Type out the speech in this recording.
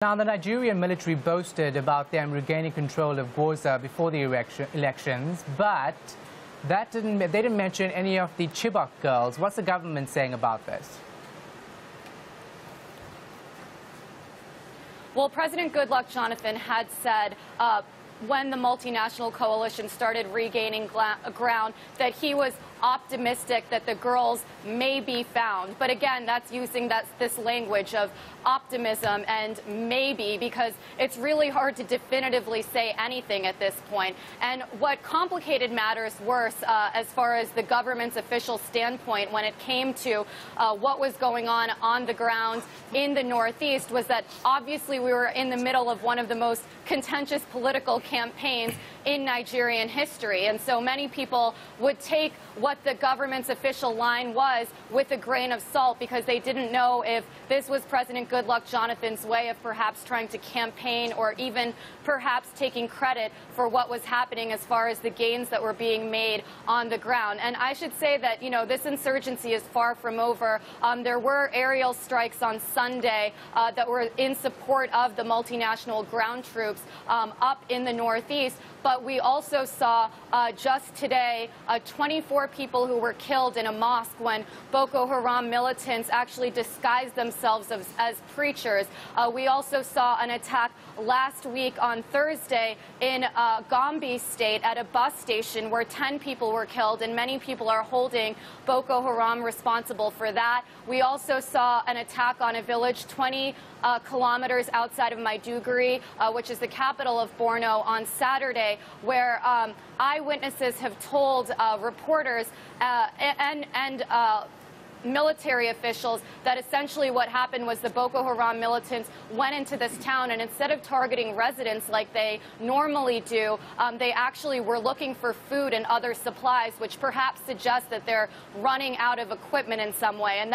Now, the Nigerian military boasted about them regaining control of Gaza before the elections, but they didn't mention any of the Chibok girls. What's the government saying about this? Well, President Goodluck Jonathan had said when the multinational coalition started regaining ground that he was optimistic that the girls may be found. But again, that's using this language of optimism and maybe, because it's really hard to definitively say anything at this point. And what complicated matters worse as far as the government's official standpoint when it came to what was going on the ground in the Northeast was that obviously we were in the middle of one of the most contentious political campaigns in Nigerian history. And so many people would take what the government's official line was with a grain of salt because they didn't know if this was President Goodluck Jonathan's way of perhaps trying to campaign or even perhaps taking credit for what was happening as far as the gains that were being made on the ground. And I should say that, you know, this insurgency is far from over. There were aerial strikes on Sunday that were in support of the multinational ground troops up in the Northeast. But we also saw just today 24 people who were killed in a mosque when Boko Haram militants actually disguised themselves as preachers. We also saw an attack last week on Thursday in Gombe State at a bus station where 10 people were killed, and many people are holding Boko Haram responsible for that. We also saw an attack on a village 20 kilometers outside of Maiduguri, which is the capital of Borno, on Saturday, where eyewitnesses have told reporters and military officials that essentially what happened was the Boko Haram militants went into this town, and instead of targeting residents like they normally do, they actually were looking for food and other supplies, which perhaps suggests that they're running out of equipment in some way. And